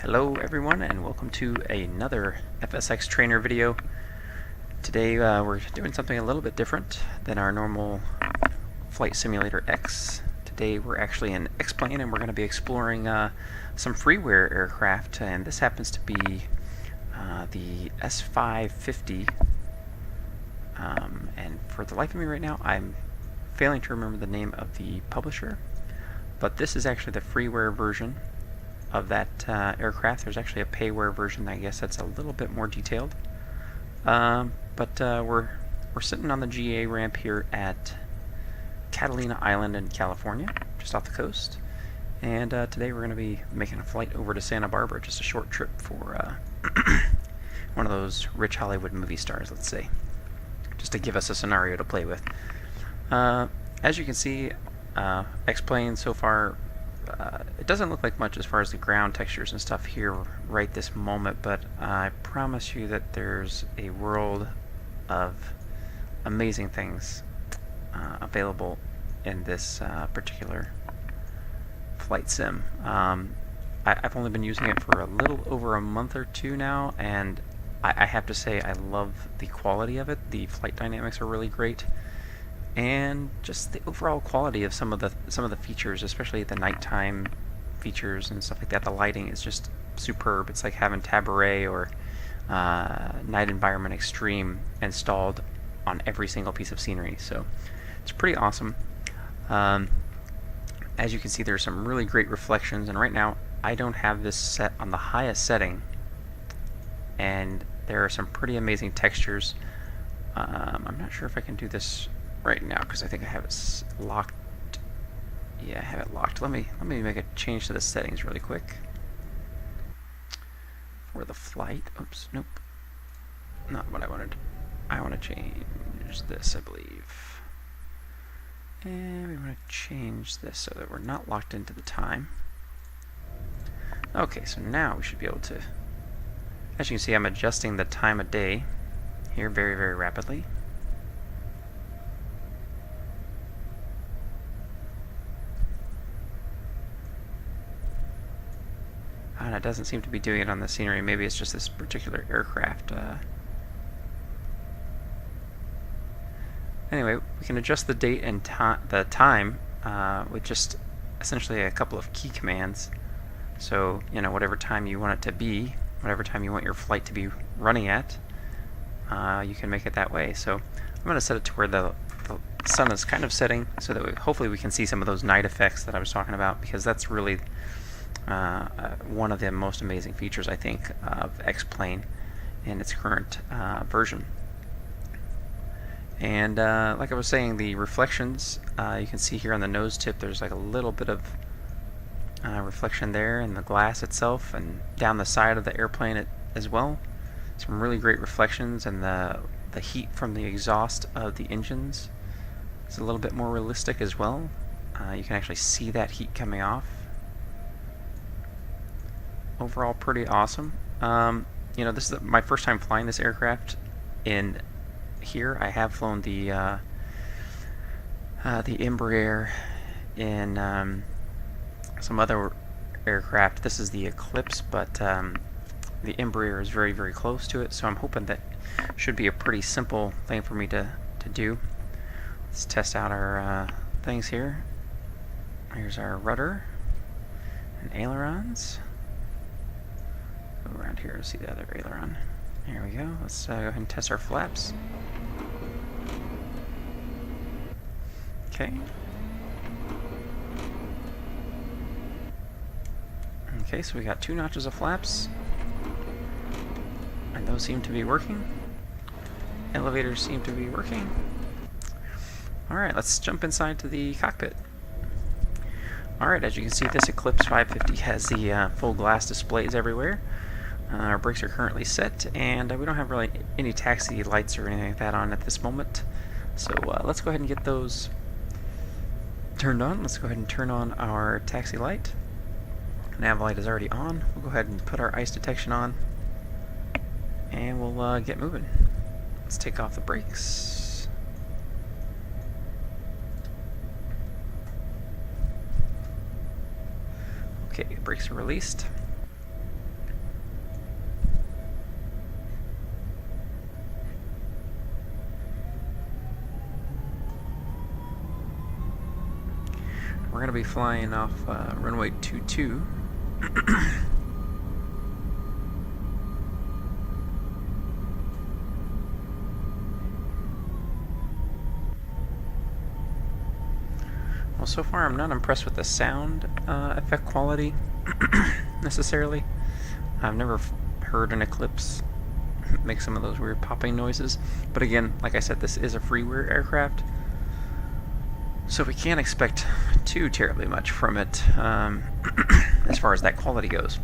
Hello everyone and welcome to another FSX trainer video. Today we're doing something a little bit different than our normal Flight Simulator X. Today we're actually in X-Plane and we're going to be exploring some freeware aircraft, and this happens to be the S550. And for the life of me right now I'm failing to remember the name of the publisher, but this is actually the freeware version of that aircraft. There's actually a payware version, I guess, that's a little bit more detailed. But we're sitting on the GA ramp here at Catalina Island in California, just off the coast. And today we're going to be making a flight over to Santa Barbara, just a short trip for one of those rich Hollywood movie stars, let's say, just to give us a scenario to play with. As you can see, X-Plane so far, it doesn't look like much as far as the ground textures and stuff here right this moment, but I promise you that there's a world of amazing things available in this particular flight sim. I've only been using it for a little over a month or two now, and I have to say I love the quality of it. The flight dynamics are really great, and just the overall quality of some of the features, especially the nighttime features and stuff like that. The lighting is just superb. It's like having Tabaret or Night Environment Extreme installed on every single piece of scenery, so it's pretty awesome. As you can see, there's some really great reflections, and right now I don't have this set on the highest setting, and there are some pretty amazing textures. I'm not sure if I can do this right now because I think I have it locked. Yeah, I have it locked. Let me make a change to the settings really quick for the flight. Oops, nope, not what I wanted. I want to change this, I believe, and we want to change this so that we're not locked into the time. Okay, so now we should be able to, as you can see, I'm adjusting the time of day here very, very rapidly. And it doesn't seem to be doing it on the scenery. Maybe it's just this particular aircraft. Anyway, we can adjust the date and the time with just essentially a couple of key commands. So, you know, whatever time you want it to be, whatever time you want your flight to be running at, you can make it that way. So I'm going to set it to where the sun is kind of setting, so that hopefully we can see some of those night effects that I was talking about, because that's really one of the most amazing features, I think, of X-Plane in its current version. And like I was saying, the reflections, you can see here on the nose tip, there's like a little bit of reflection there in the glass itself, and down the side of the airplane as well. Some really great reflections, and the heat from the exhaust of the engines is a little bit more realistic as well. You can actually see that heat coming off. Overall, pretty awesome. You know, this is my first time flying this aircraft in here. I have flown the Embraer in some other aircraft. This is the Eclipse, but the Embraer is very, very close to it, so I'm hoping that should be a pretty simple thing for me to do. Let's test out our things here. Here's our rudder and ailerons. Go around here to see the other aileron. There we go. Let's go ahead and test our flaps. Okay. Okay, so we got 2 notches of flaps, and those seem to be working. Elevators seem to be working. Alright, let's jump inside to the cockpit. Alright, as you can see, this Eclipse 550 has the full glass displays everywhere. Our brakes are currently set, and we don't have really any taxi lights or anything like that on at this moment. So let's go ahead and get those turned on. Let's go ahead and turn on our taxi light. Nav light is already on. We'll go ahead and put our ice detection on, and we'll get moving. Let's take off the brakes. Okay, brakes are released. we're going to be flying off runway 22. Well, so far I'm not impressed with the sound effect quality necessarily. I've never heard an Eclipse make some of those weird popping noises. But again, like I said, this is a freeware aircraft, so we can't expect too terribly much from it as far as that quality goes.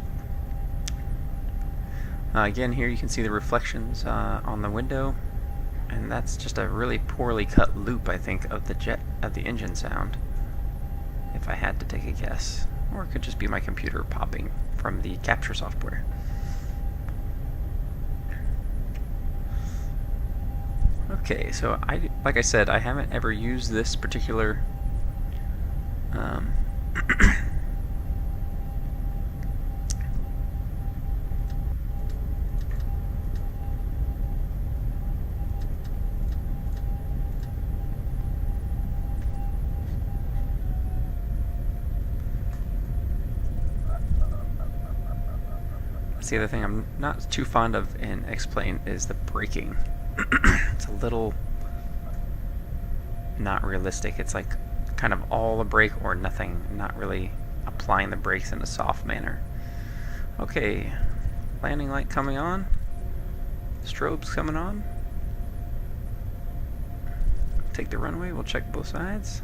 Again, here you can see the reflections on the window, and that's just a really poorly cut loop, I think, of the engine sound, if I had to take a guess. Or it could just be my computer popping from the capture software. Okay, so like I said, I haven't ever used this particular that's the other thing I'm not too fond of in X-Plane is the braking. It's a little not realistic. It's like kind of all a brake or nothing, not really applying the brakes in a soft manner. Okay, landing light coming on, strobes coming on. Take the runway, we'll check both sides.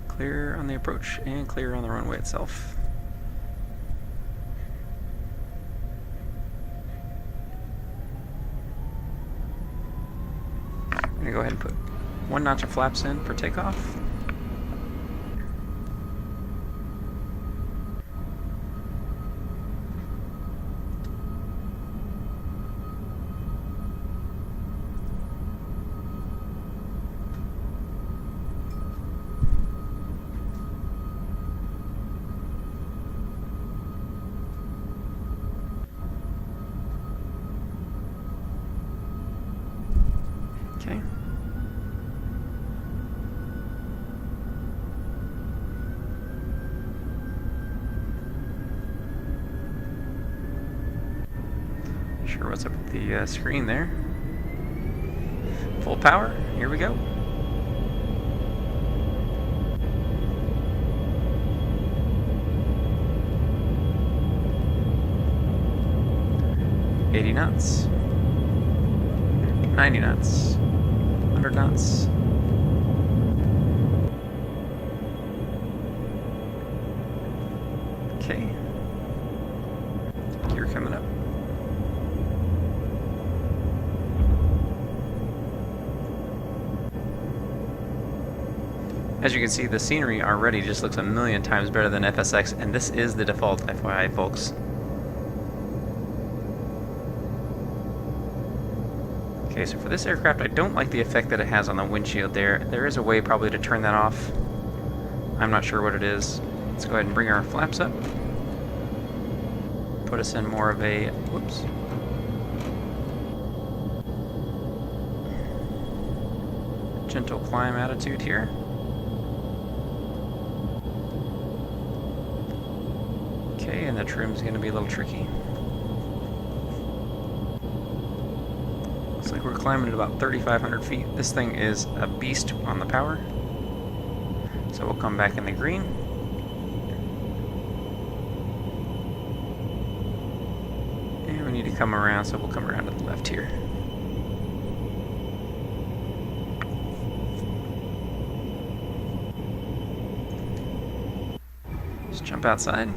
Clear on the approach and clear on the runway itself. I'm going to go ahead and put 1 notch of flaps in for takeoff. Okay. Sure what's up with the screen there. Full power, here we go. $80 knots, 90 knots, 100 knots. Okay. Gear coming up. As you can see, the scenery already just looks a million times better than FSX, and this is the default, FYI, folks. Okay, so for this aircraft, I don't like the effect that it has on the windshield there. There is a way probably to turn that off. I'm not sure what it is. Let's go ahead and bring our flaps up. Put us in more of a, whoops. Gentle climb attitude here. Okay, and the trim's going to be a little tricky. Looks like we're climbing at about 3,500 feet. This thing is a beast on the power. So we'll come back in the green. And we need to come around, so we'll come around to the left here. Just jump outside.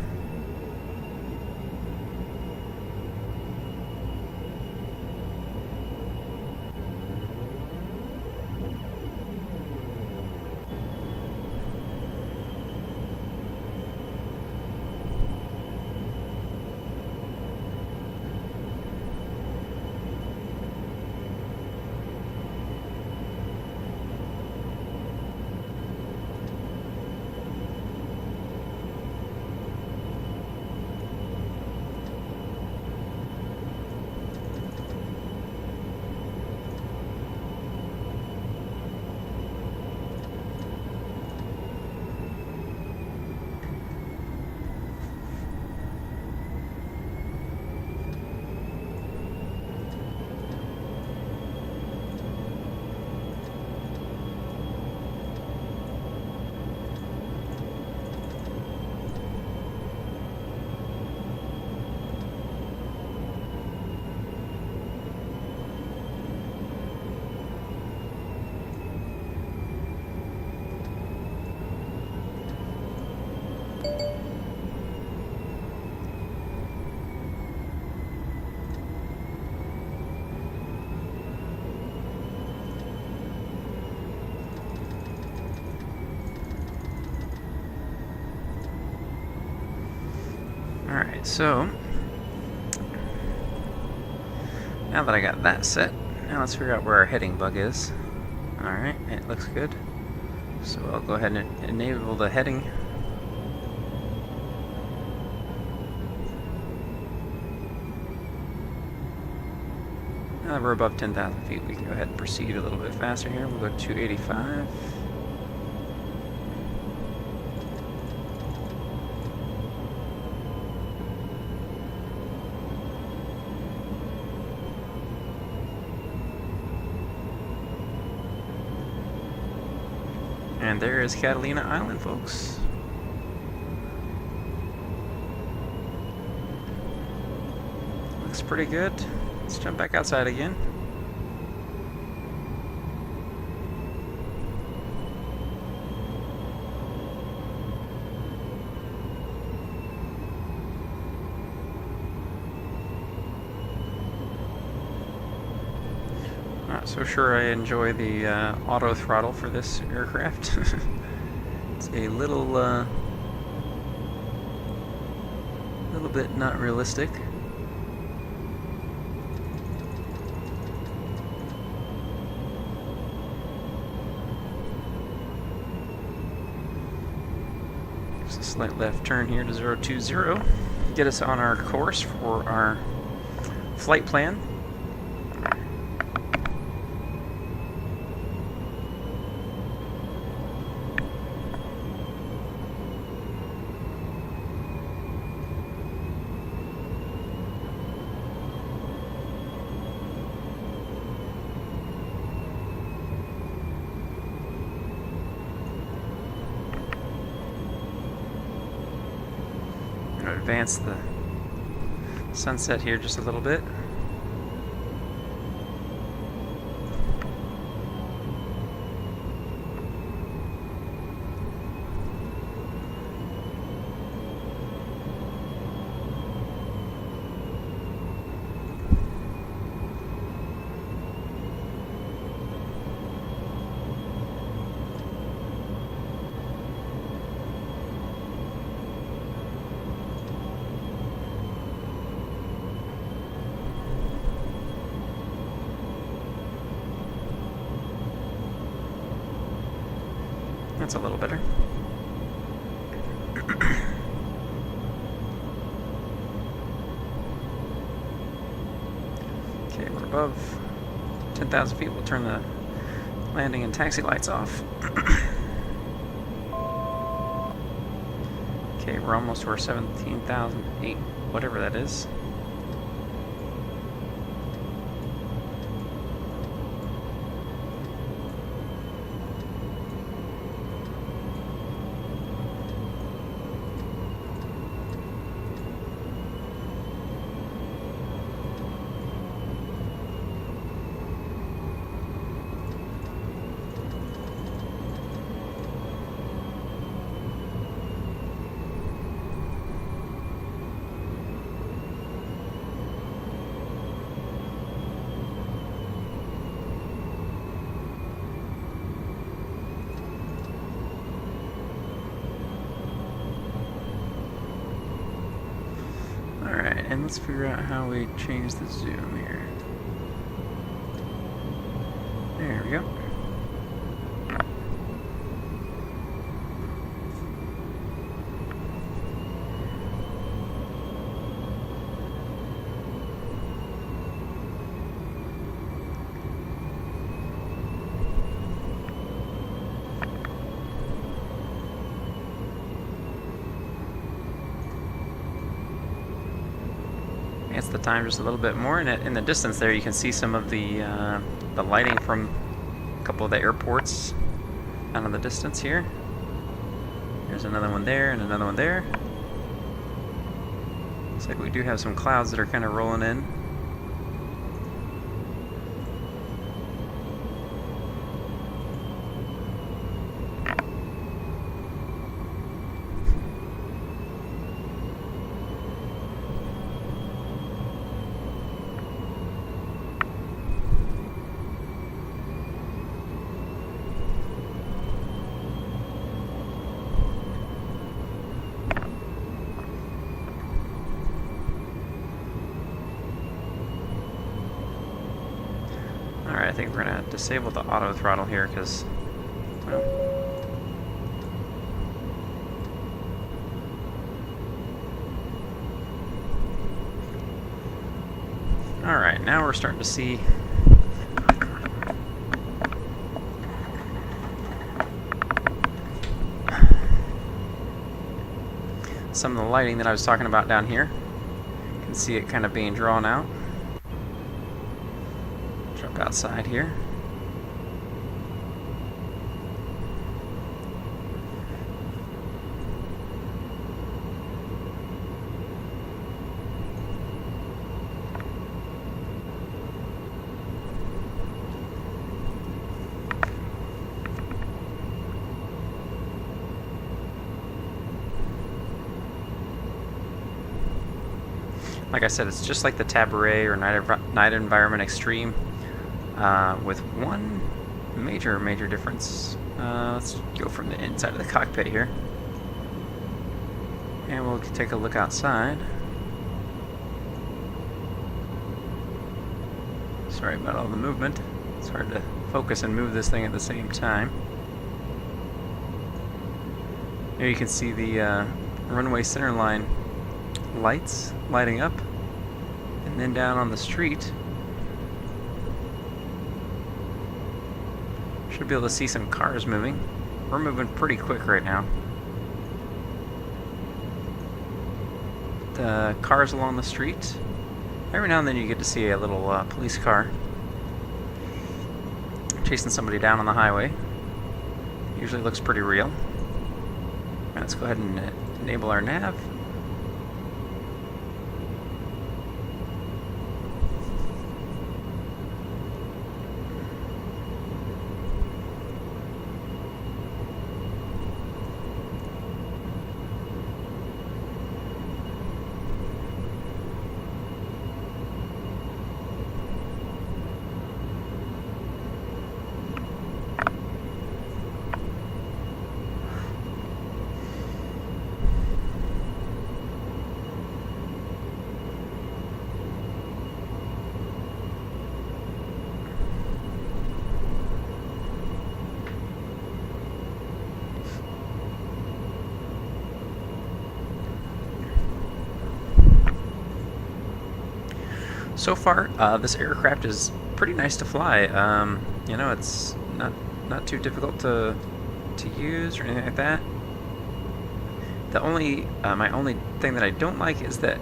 Alright, so now that I got that set, now let's figure out where our heading bug is. Alright, it looks good. So I'll go ahead and enable the heading. Now that we're above 10,000 feet, we can go ahead and proceed a little bit faster here. We'll go to 285. And there is Catalina Island, folks. Looks pretty good. Let's jump back outside again. Not so sure I enjoy the auto throttle for this aircraft. It's a little bit not realistic. Just a slight left turn here to 020. Get us on our course for our flight plan. Advance the sunset here just a little bit. That's a little better. Okay, we're above 10,000 feet. We'll turn the landing and taxi lights off. Okay, we're almost to our 17,008, whatever that is. Alright, and let's figure out how we change the zoom here. There we go. Advance the time just a little bit more, and in the distance there you can see some of the lighting from a couple of the airports out in the distance here. There's another one there and another one there. Looks like we do have some clouds that are kind of rolling in. think we're going to disable the auto throttle here because, well, alright, now we're starting to see some of the lighting that I was talking about down here. You can see it kind of being drawn out. Jump outside here. Like I said, it's just like the Tabaret or Night Environment Extreme, with one major difference. Let's go from the inside of the cockpit here, and we'll take a look outside. Sorry about all the movement. It's hard to focus and move this thing at the same time. Here you can see the runway centerline lights lighting up, and then down on the street should be able to see some cars moving. We're moving pretty quick right now. The cars along the street, every now and then you get to see a little police car chasing somebody down on the highway. Usually looks pretty real. Let's go ahead and enable our nav. So far, this aircraft is pretty nice to fly. You know, it's not too difficult to use or anything like that. The only my only thing that I don't like is that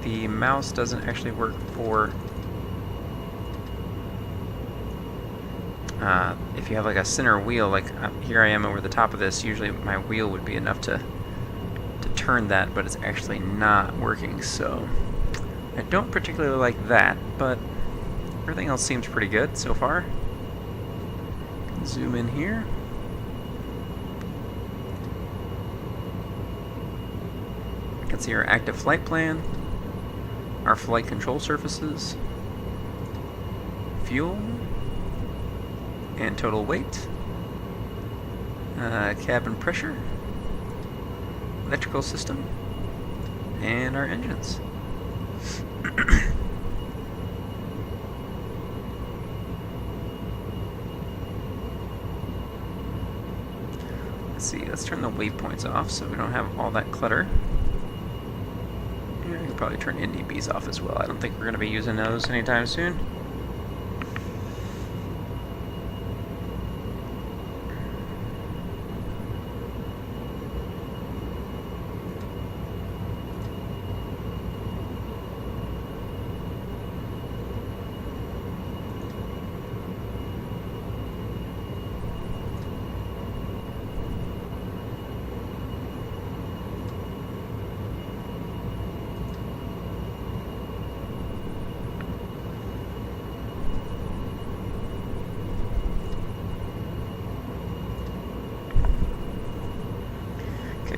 the mouse doesn't actually work for if you have like a center wheel. Like here I am over the top of this. Usually my wheel would be enough to turn that, but it's actually not working. So I don't particularly like that, but everything else seems pretty good so far. Zoom in here. You can see our active flight plan, our flight control surfaces, fuel, and total weight, cabin pressure, electrical system, and our engines. Let's see, let's turn the waypoints off so we don't have all that clutter. Yeah, I can probably turn NDBs off as well. I don't think we're going to be using those anytime soon.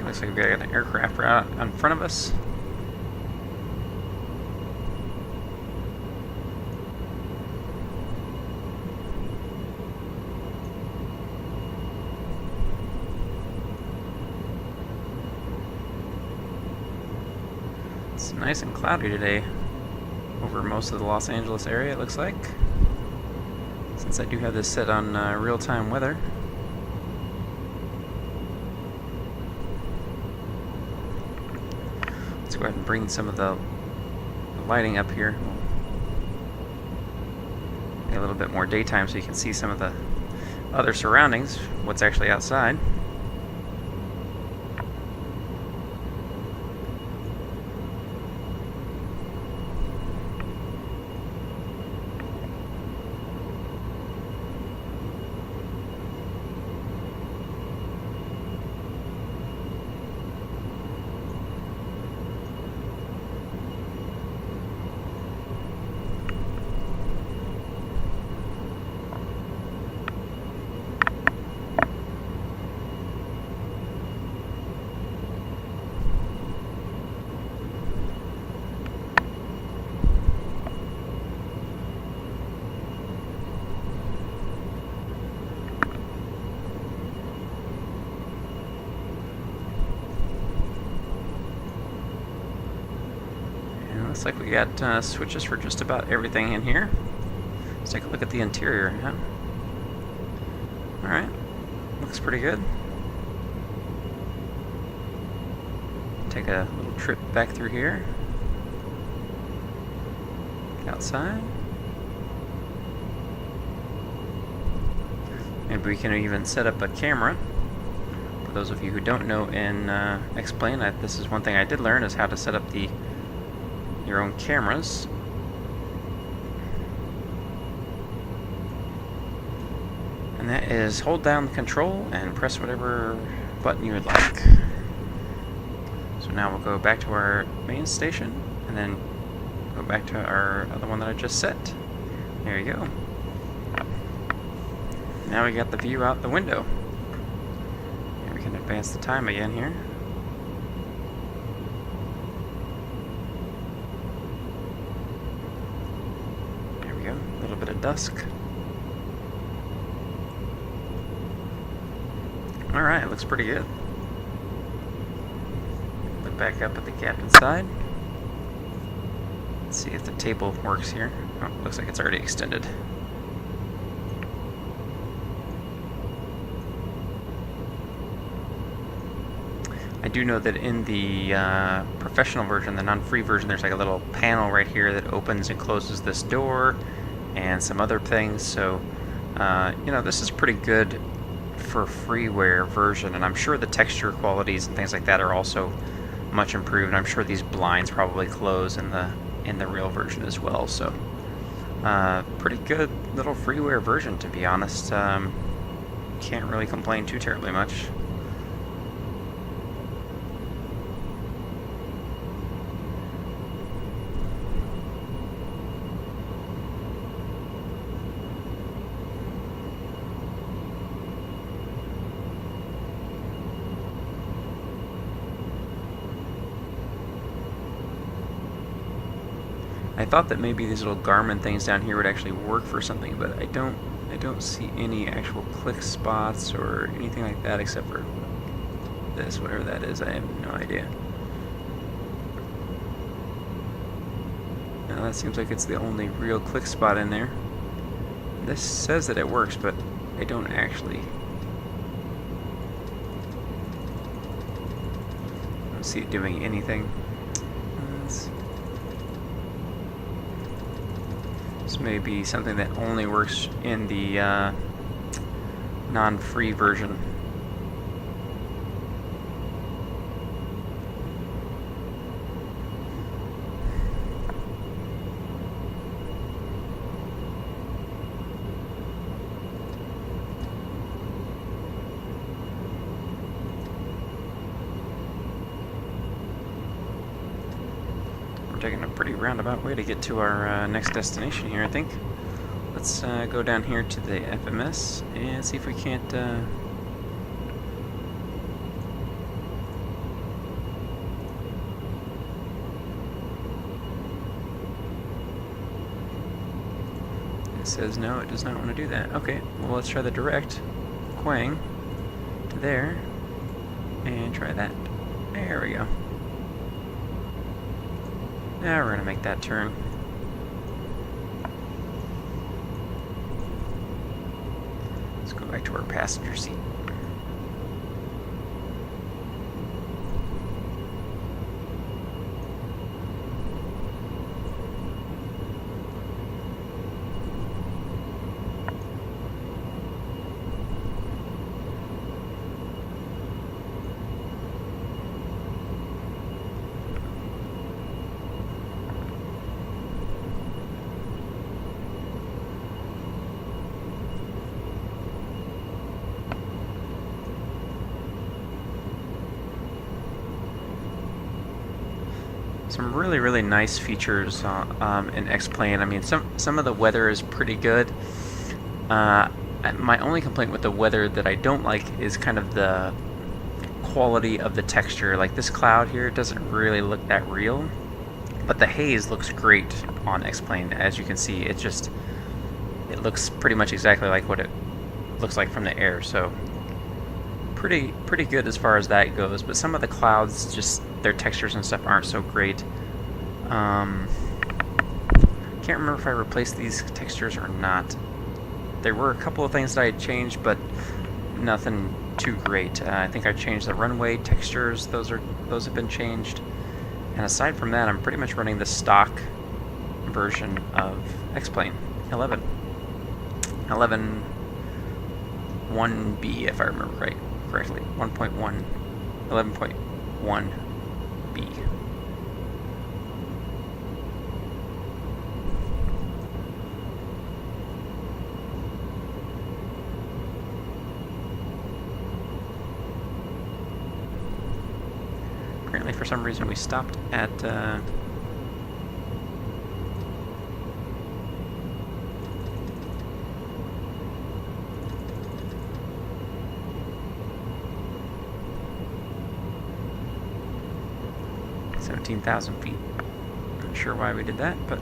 Looks like we've got an aircraft right out in front of us. It's nice and cloudy today over most of the Los Angeles area, it looks like. It's since I do have this set on real-time weather. Let's go ahead and bring some of the lighting up here. A little bit more daytime so you can see some of the other surroundings, what's actually outside. Looks like we got switches for just about everything in here. Let's take a look at the interior. Yeah. Alright, looks pretty good. Take a little trip back through here. Outside. Maybe we can even set up a camera. For those of you who don't know and explain that, this is one thing I did learn, is how to set up your own cameras. And that is hold down the control and press whatever button you would like. So now we'll go back to our main station and then go back to our other one that I just set. There you go. Now we got the view out the window. And we can advance the time again here. A little bit of dusk. Alright, looks pretty good. Look back up at the captain's side. Let's see if the table works here. Oh, looks like it's already extended. I do know that in the professional version, the non-free version, there's like a little panel right here that opens and closes this door and some other things. So, you know, this is pretty good for freeware version, and I'm sure the texture qualities and things like that are also much improved. I'm sure these blinds probably close in the real version as well. So, pretty good little freeware version, to be honest. Can't really complain too terribly much. I thought that maybe these little Garmin things down here would actually work for something, but I don't see any actual click spots or anything like that except for this, whatever that is. I have no idea. Now that seems like it's the only real click spot in there. This says that it works, but I don't actually see it doing anything. This may be something that only works in the non-free version. We're taking a pretty roundabout way to get to our next destination here, I think. Let's go down here to the FMS and see if we can't it says no, it does not want to do that. Okay, well, let's try the direct Quang to there and try that. There we go. Now we're going to make that turn. Go back to our passenger seat. Some really nice features in X-Plane. I mean, some of the weather is pretty good. My only complaint with the weather that I don't like is kind of the quality of the texture. Like this cloud here doesn't really look that real, but the haze looks great on X-Plane. As you can see, it looks pretty much exactly like what it looks like from the air. So pretty good as far as that goes. But some of the clouds, just their textures and stuff aren't so great. Can't remember if I replaced these textures or not. There were a couple of things that I had changed, but nothing too great. I think I changed the runway textures. Those have been changed. And aside from that, I'm pretty much running the stock version of X-Plane 11. 11.1b, if I remember correctly. 1.1, 11.1b. Apparently, for some reason, we stopped at 17,000 feet. Not sure why we did that, but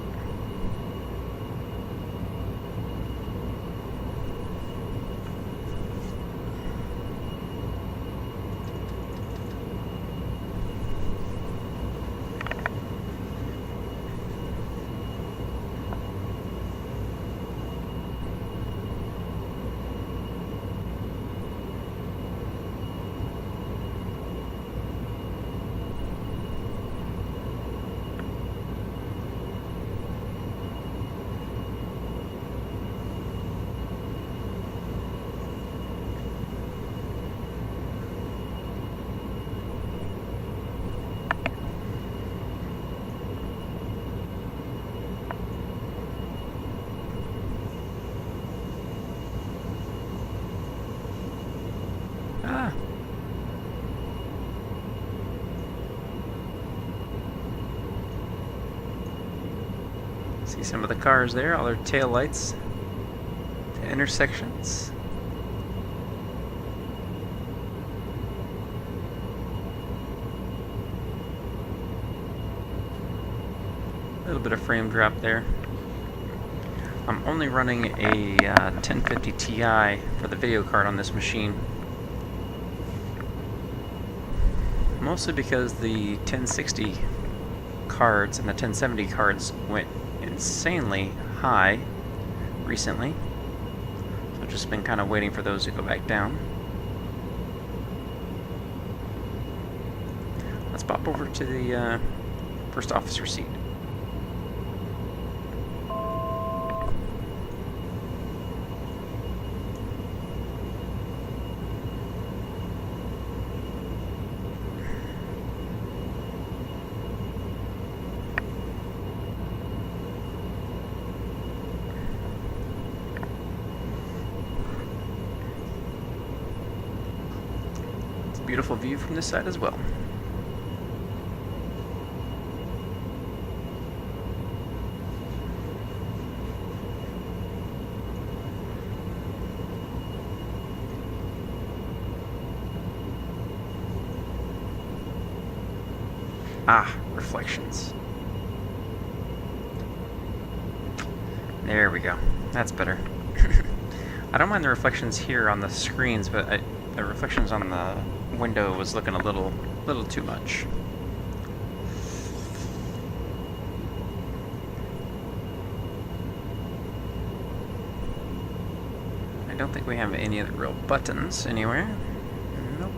see some of the cars there, all their tail lights, the intersections. A little bit of frame drop there. I'm only running a 1050 Ti for the video card on this machine. Mostly because the 1060 cards and the 1070 cards went insanely high recently. So I've just been kind of waiting for those to go back down. Let's pop over to the first officer seat. Beautiful view from this side as well. Ah, reflections. There we go. That's better. I don't mind the reflections here on the screens, but the reflections on the window was looking a little too much. I I don't think we have any of the real buttons anywhere. Nope.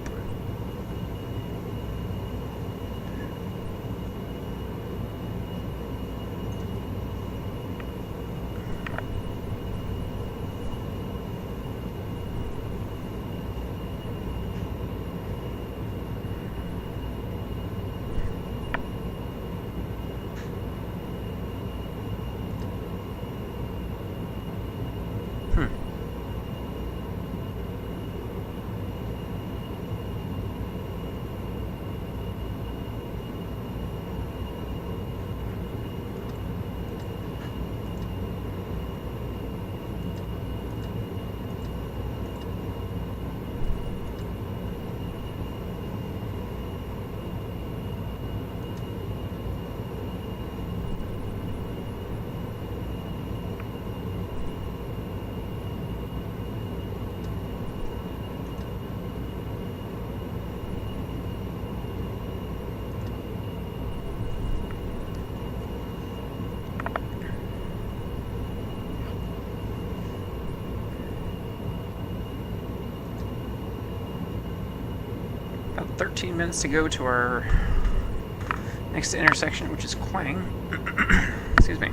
About 13 minutes to go to our next intersection, which is Quang. Excuse me.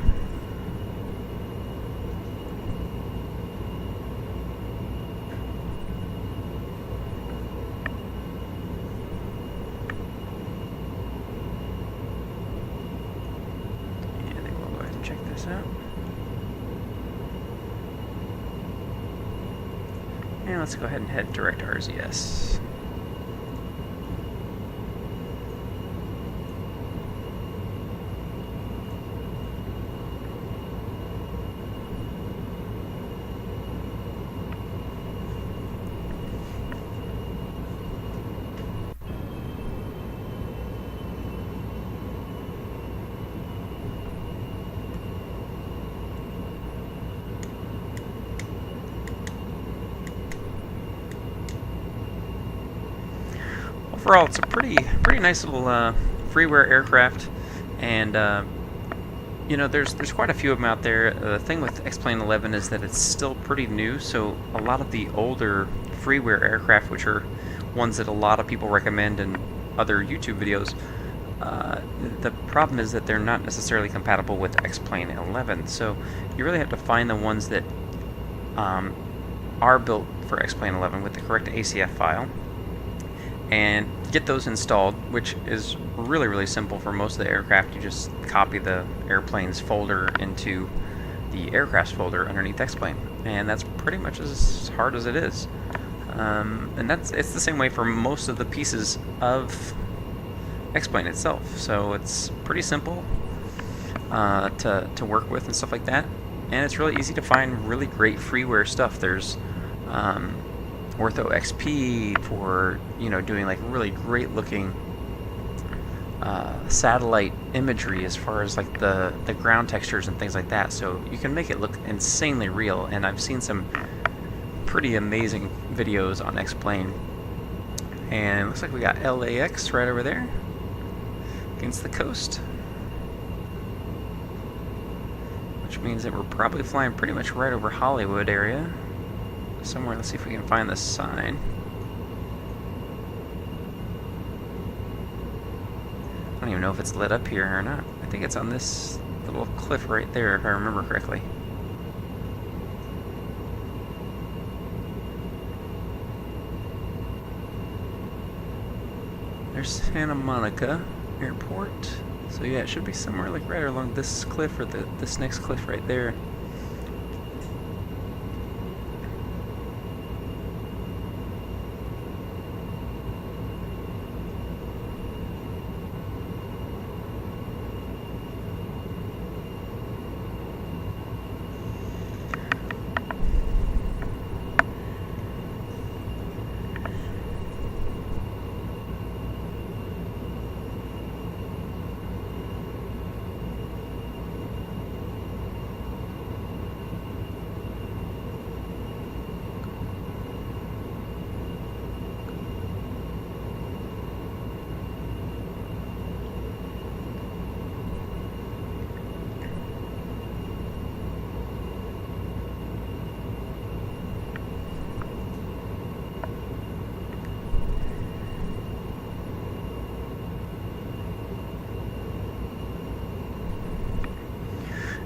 And I think we'll go ahead and check this out. And let's go ahead and head direct to RZS. Overall, it's a pretty nice little freeware aircraft, and you know, there's quite a few of them out there. The thing with X-Plane 11 is that it's still pretty new, so a lot of the older freeware aircraft, which are ones that a lot of people recommend in other YouTube videos, the problem is that they're not necessarily compatible with X-Plane 11. So you really have to find the ones that are built for X-Plane 11 with the correct ACF file, and get those installed, which is really simple for most of the aircraft. You just copy the airplane's folder into the aircraft's folder underneath X-Plane, and that's pretty much as hard as it is. And it's the same way for most of the pieces of X-Plane itself, so it's pretty simple to work with and stuff like that, and it's really easy to find really great freeware stuff. There's Ortho XP for, you know, doing like really great looking satellite imagery as far as like the ground textures and things like that, so you can make it look insanely real. And I've seen some pretty amazing videos on X-Plane, and it looks like we got LAX right over there against the coast, which means that we're probably flying pretty much right over Hollywood area somewhere. Let's see if we can find the sign. I don't even know if it's lit up here or not. I think it's on this little cliff right there, if I remember correctly. There's Santa Monica Airport. So yeah, it should be somewhere like right along this cliff, or this next cliff right there.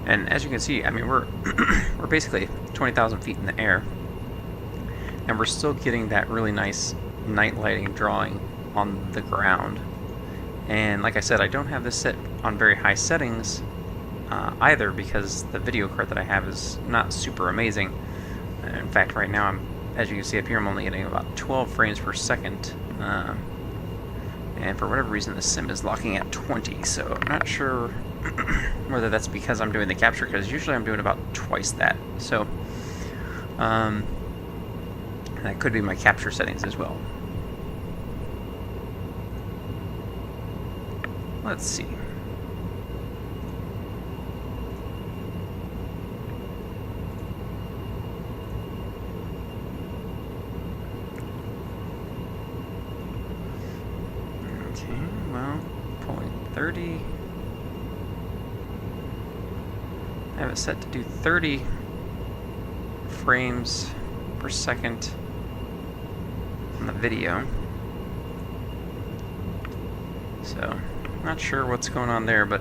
And as you can see, I mean, we're we're basically 20,000 feet in the air, and we're still getting that really nice night lighting drawing on the ground. And like I said, I don't have this set on very high settings either, because the video card that I have is not super amazing. In fact, right now, as you can see up here, I'm only getting about 12 frames per second. And for whatever reason, the sim is locking at 20, so I'm not sure whether that's because I'm doing the capture, because usually I'm doing about twice that. So that could be my capture settings as well. Let's see. Okay, well, pulling 30. I have it set to do 30 frames per second on the video. So, not sure what's going on there, but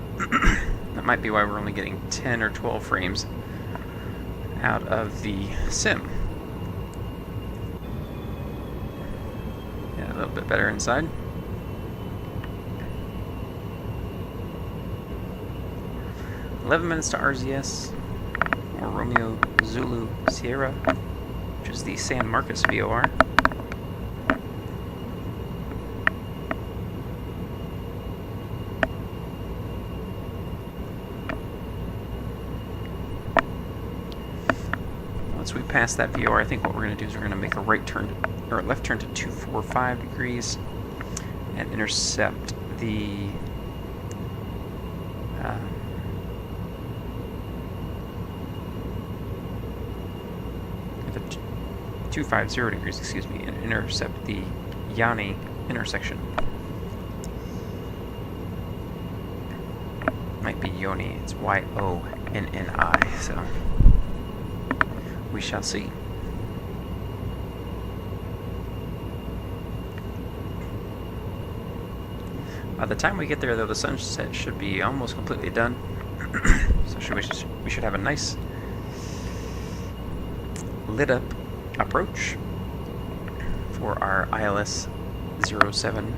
that might be why we're only getting 10 or 12 frames out of the sim. Yeah, a little bit better inside. $11 to RZS, or Romeo Zulu Sierra, which is the San Marcos VOR. Once we pass that VOR, I think what we're going to do is we're going to make a right turn, or a left turn to 245 degrees, and intercept the the 250 degrees, excuse me, and intercept the Yanni intersection. Might be Yoni, it's Y-O-N-N-I, so we shall see. By the time we get there, though, the sunset should be almost completely done. So we should have a nice lit up approach for our ILS 07.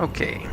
Okay.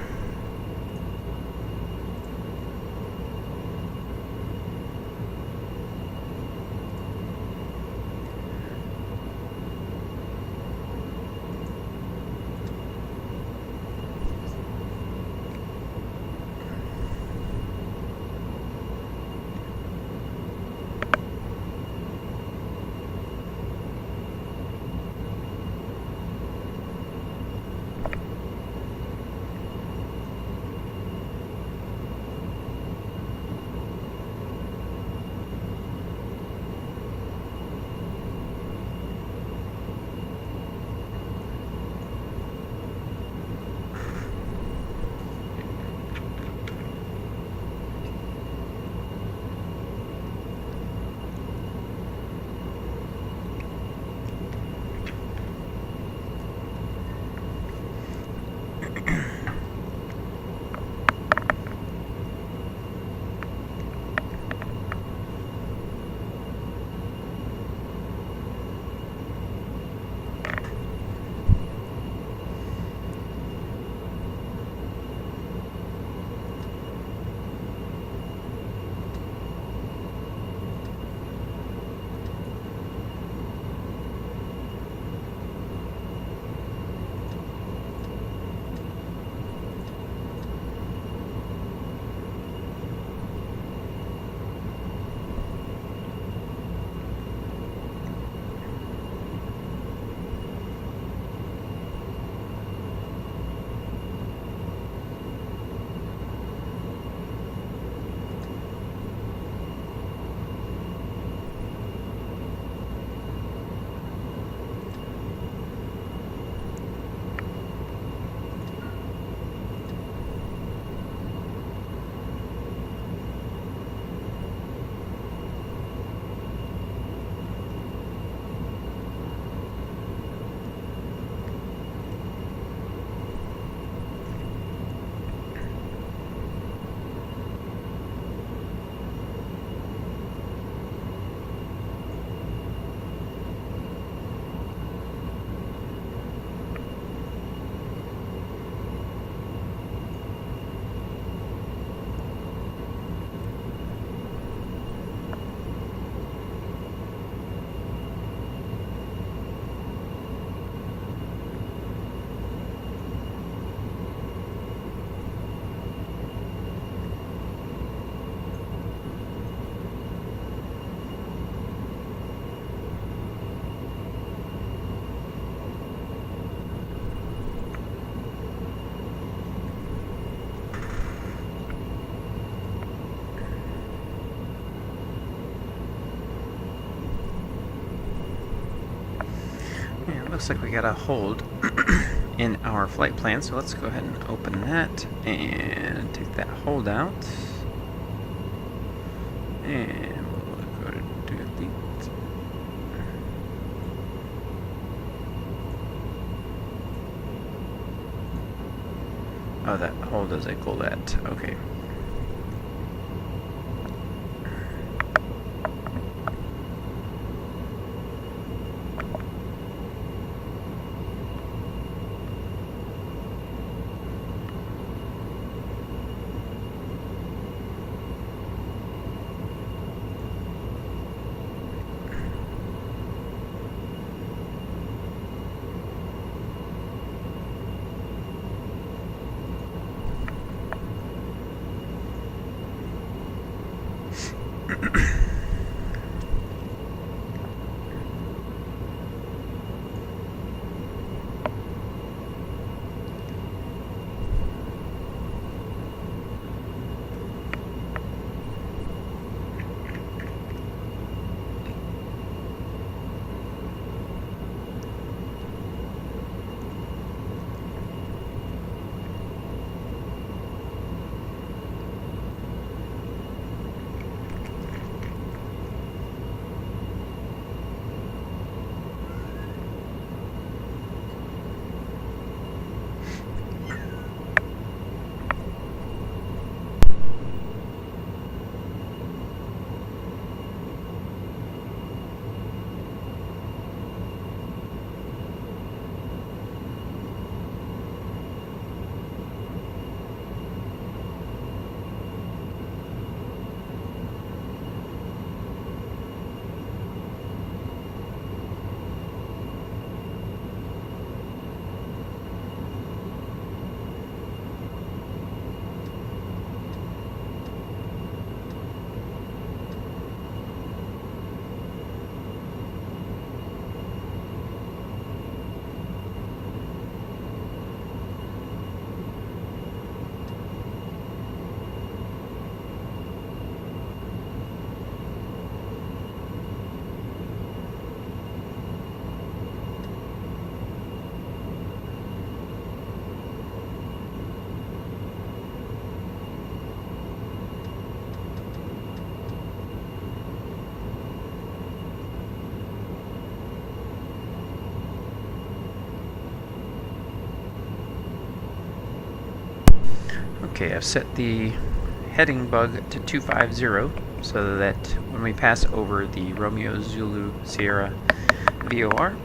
Yeah, it looks like we got a hold in our flight plan, so let's go ahead and open that and take that hold out. And we'll go to delete. Oh, that hold is equal that. Okay. Okay, I've set the heading bug to 250 so that when we pass over the Romeo Zulu Sierra VOR,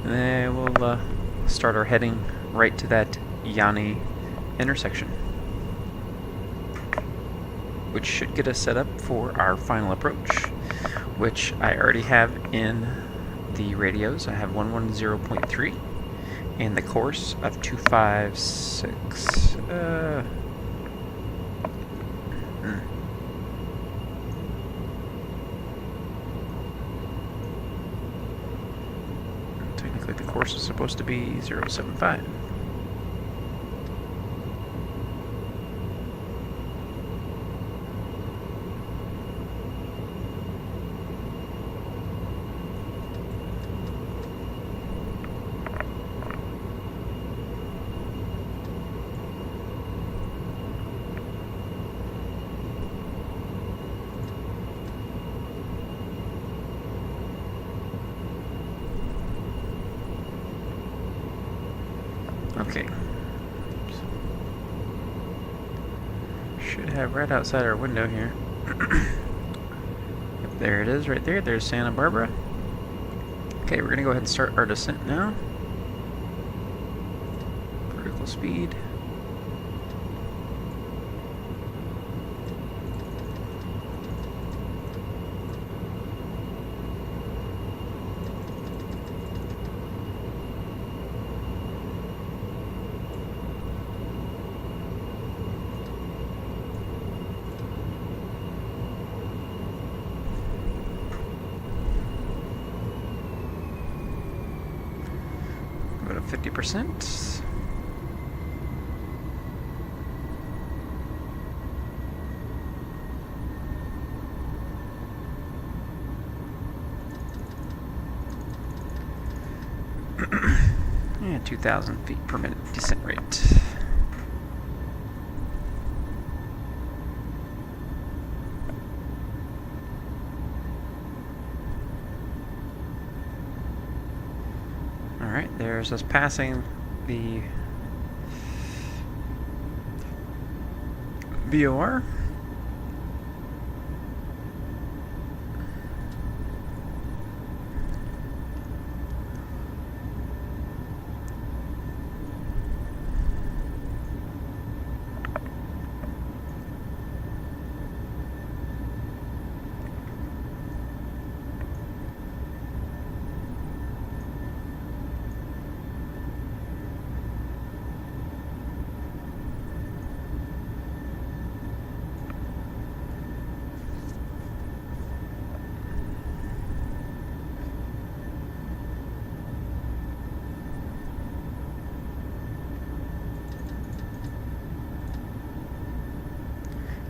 then we'll start our heading right to that Yanni intersection, which should get us set up for our final approach, which I already have in the radios. I have 110.3 and the course of 256. Technically the course is supposed to be 075. Okay. Should have right outside our window here. Yep, there it is, right there. There's Santa Barbara. Okay, we're gonna go ahead and start our descent now. Vertical speed. Go to 50%. And 2,000 feet per minute descent rate. Alright, there's us passing the VOR.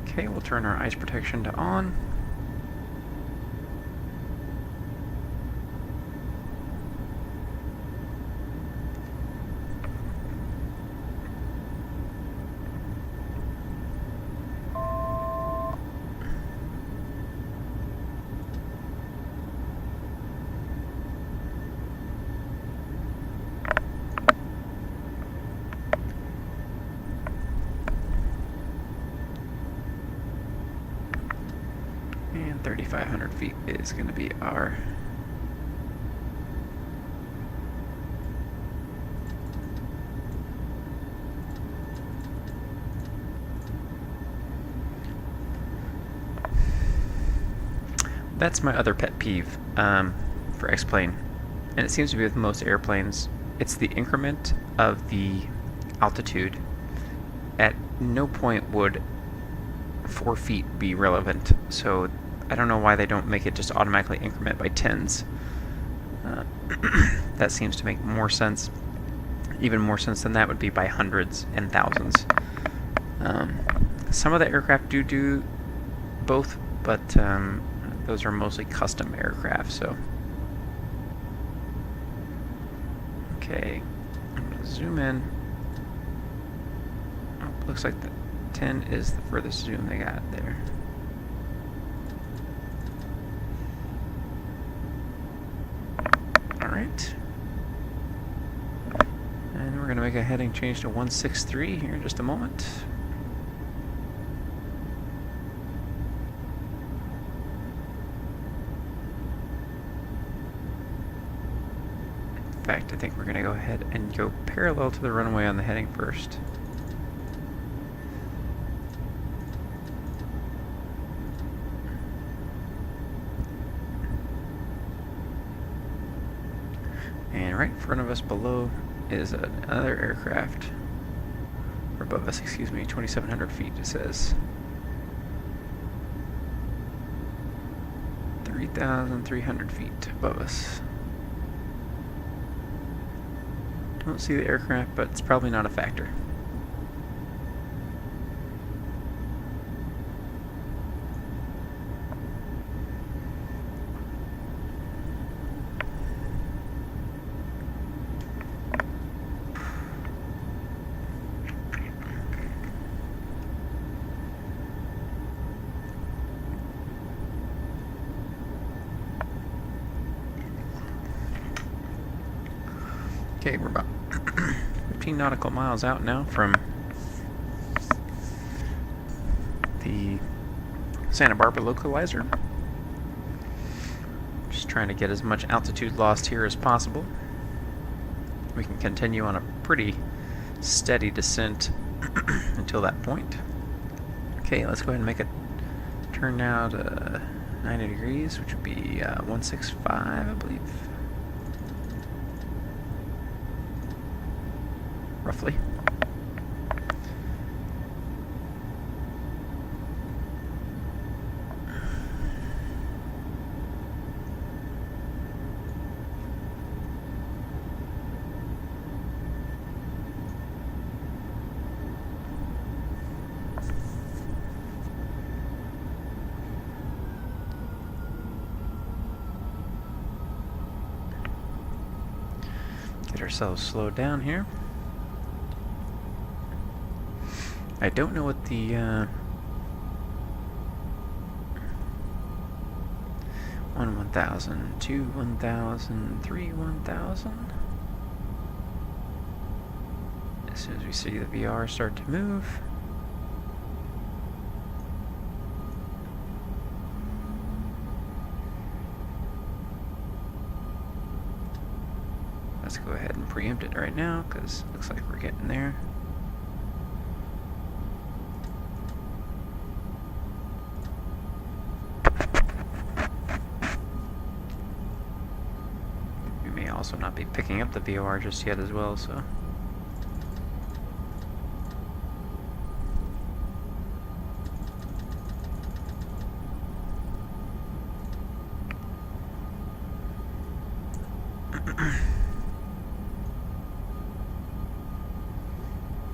Okay, we'll turn our ice protection to on. And 3,500 feet is going to be our That's my other pet peeve for X-Plane, and it seems to be with most airplanes. It's the increment of the altitude. At no point would 4 feet be relevant, so I don't know why they don't make it just automatically increment by tens. That seems to make more sense. Even more sense than that would be by hundreds and thousands. Some of the aircraft do both, but those are mostly custom aircraft, so. Okay, I'm going to zoom in. Oh, looks like the 10 is the furthest zoom they got there. Alright. And we're going to make a heading change to 163 here in just a moment. In fact, I think we're going to go ahead and go parallel to the runway on the heading first. And right in front of us below is another aircraft. Or above us, excuse me, 2,700 feet, it says. 3,300 feet above us. Don't see the aircraft, but it's probably not a factor. Okay, we're about 15 nautical miles out now from the Santa Barbara localizer. Just trying to get as much altitude lost here as possible. We can continue on a pretty steady descent until that point. Okay, let's go ahead and make a turn now to 90 degrees, which would be 165, I believe. Roughly. Get ourselves slowed down here. I don't know what the 1,000, 2, 1,000, 3, 1,000. As soon as we see the VR start to move. Let's go ahead and preempt it right now, because it looks like we're getting there. Also not be picking up the VOR just yet as well, so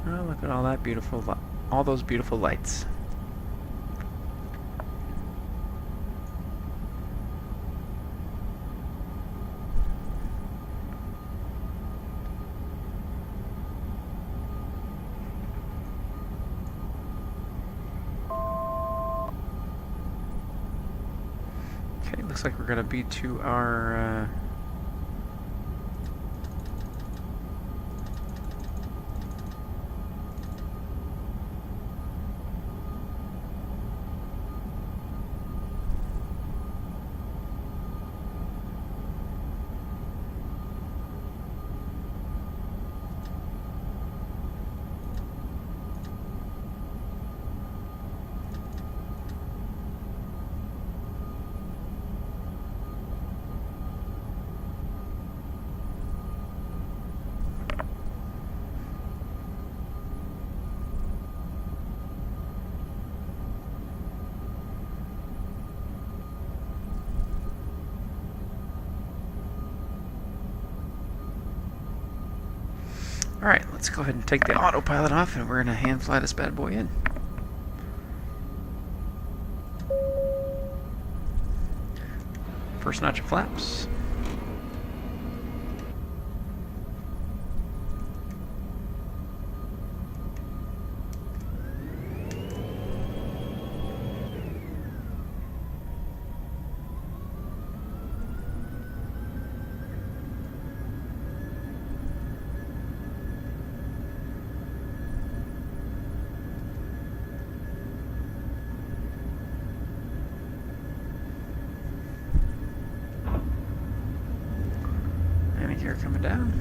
oh, look at all that beautiful all those beautiful lights. Okay, looks like we're gonna be to our Alright, let's go ahead and take the autopilot off, and we're going to hand fly this bad boy in. First notch of flaps. coming down.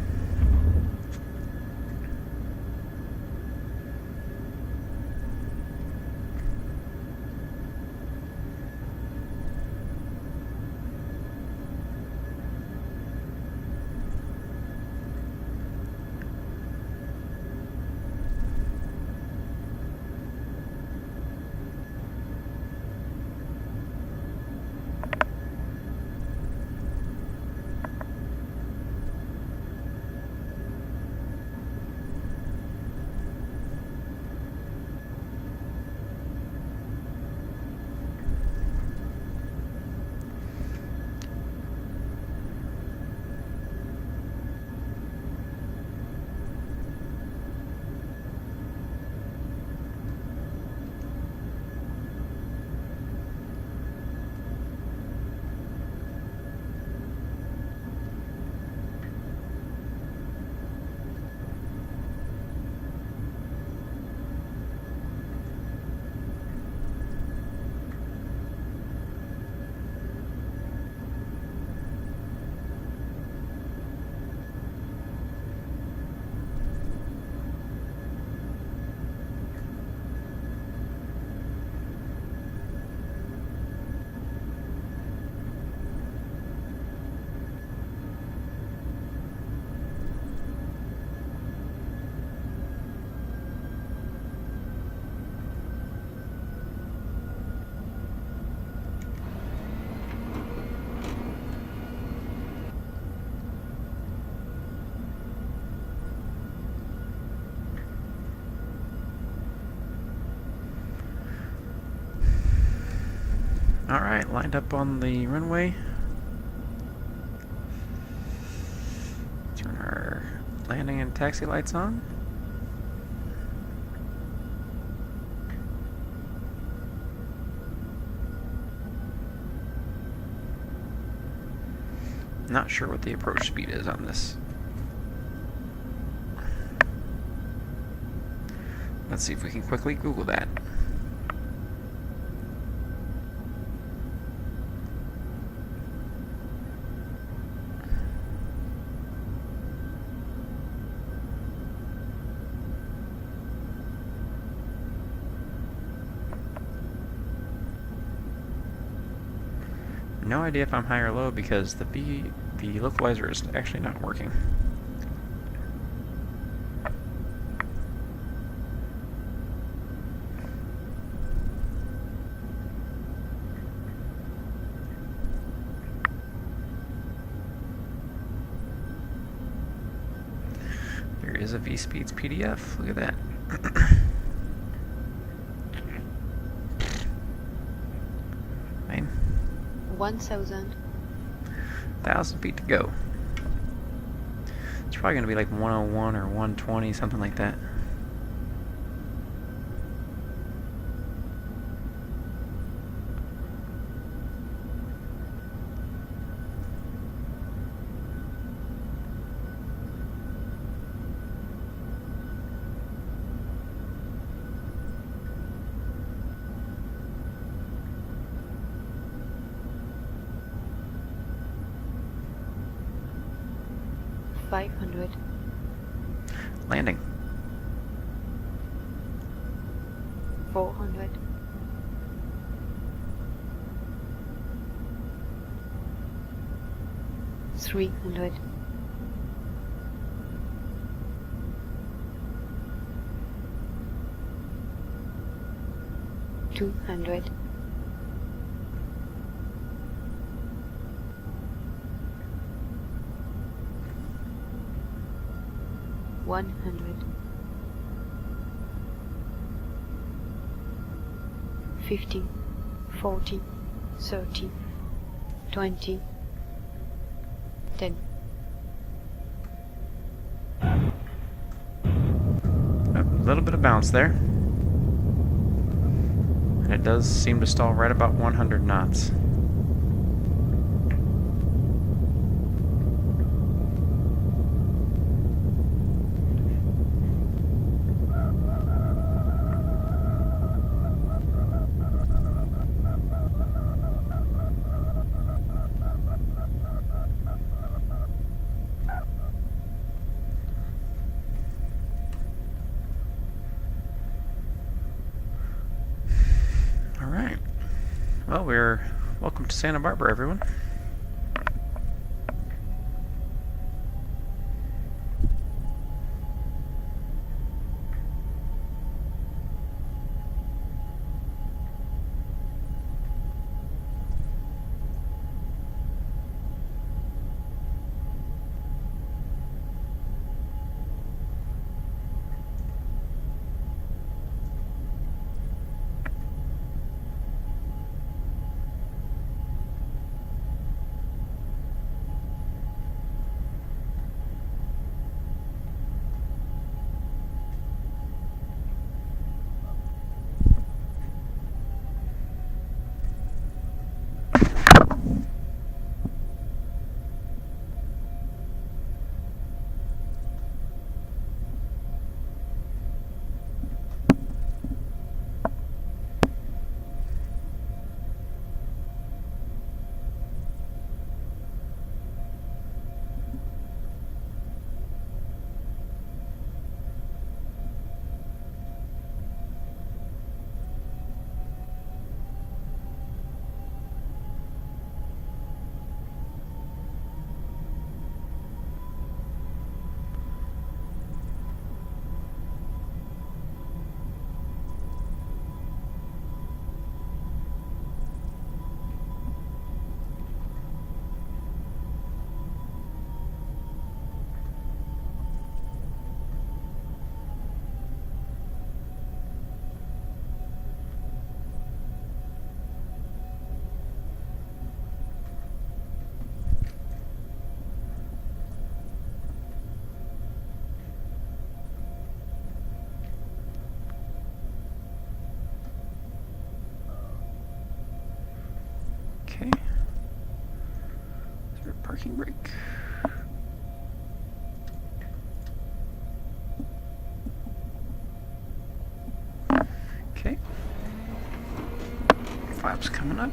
Alright, lined up on the runway. Turn our landing and taxi lights on. Not sure what the approach speed is on this. Let's see if we can quickly Google that. No idea if I'm high or low because the localizer is actually not working. There is a V-Speeds PDF. Look at that. 1,000 feet to go. It's probably going to be like 101 or 120, something like that. Landing. 400. 300. 200. 100. 50, 40, 30, 20, 10. A little bit of bounce there. And it does seem to stall right about 100 knots. we're welcome to Santa Barbara, everyone. Okay. Is there a parking brake? Okay. Flaps coming up.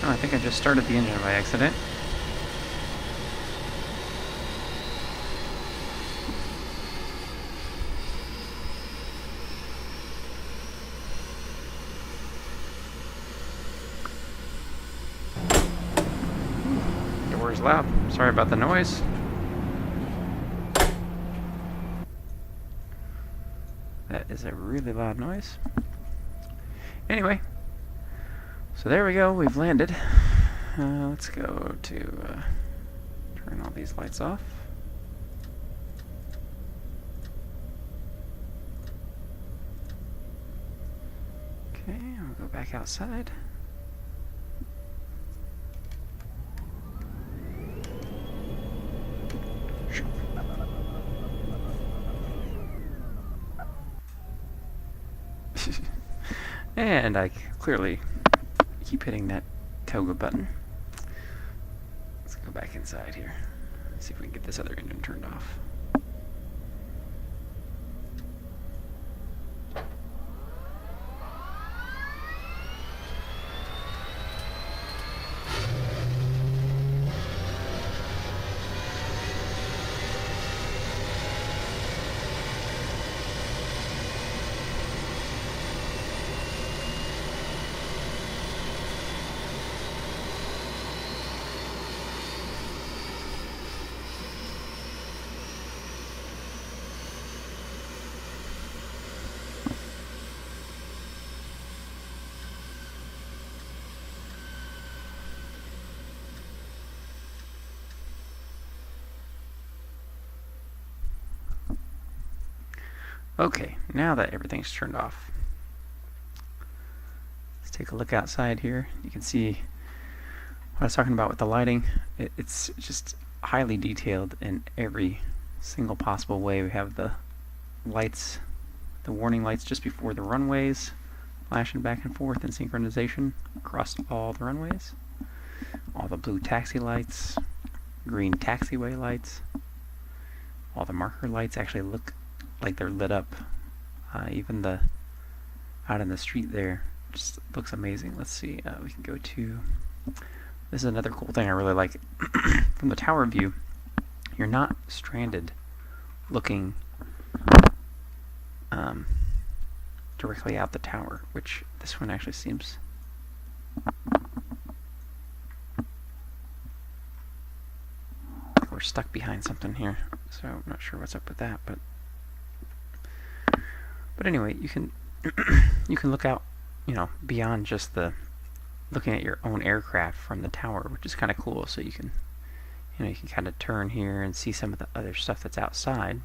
Oh, I think I just started the engine by accident. Your word's loud. Sorry about the noise. That is a really loud noise. Anyway. So there we go, we've landed. Let's go to turn all these lights off. Okay, I'll go back outside. And I clearly keep hitting that toga button. Let's go back inside here. See if we can get this other engine turned off. Okay, now that everything's turned off, let's take a look outside here. You can see what I was talking about with the lighting. It's just highly detailed in every single possible way. We have the lights, the warning lights just before the runways, flashing back and forth in synchronization across all the runways. all the blue taxi lights, green taxiway lights, all the marker lights actually look like they're lit up. Even the out in the street there just looks amazing. Let's see, we can go to, this is another cool thing I really like. From the tower view, you're not stranded looking directly out the tower, which this one actually seems like we're stuck behind something here, so I'm not sure what's up with that, but anyway, you can you can look out, you know, beyond just the looking at your own aircraft from the tower, which is kind of cool. So you can, you know, you can kind of turn here and see some of the other stuff that's outside,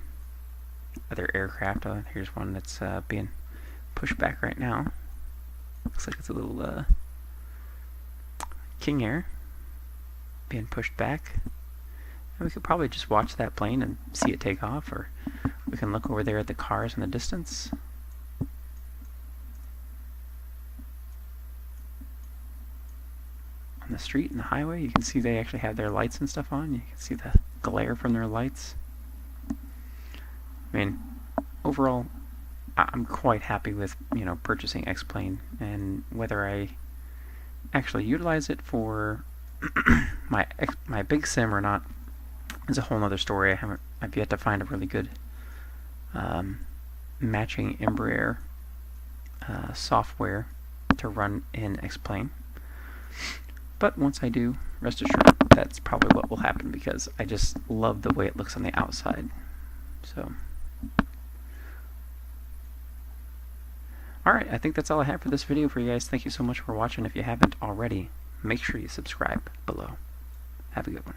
other aircraft. Here's one that's being pushed back right now. Looks like it's a little King Air being pushed back. And we could probably just watch that plane and see it take off, or we can look over there at the cars in the distance. On the street and the highway, you can see they actually have their lights and stuff on. You can see the glare from their lights. I mean, overall, I'm quite happy with, you know, purchasing X-Plane, and whether I actually utilize it for my big sim or not is a whole other story. I've yet to find a really good matching Embraer software to run in X-Plane. But once I do, rest assured, that's probably what will happen, because I just love the way it looks on the outside. So, alright, I think that's all I have for this video for you guys. Thank you so much for watching. If you haven't already, make sure you subscribe below. Have a good one.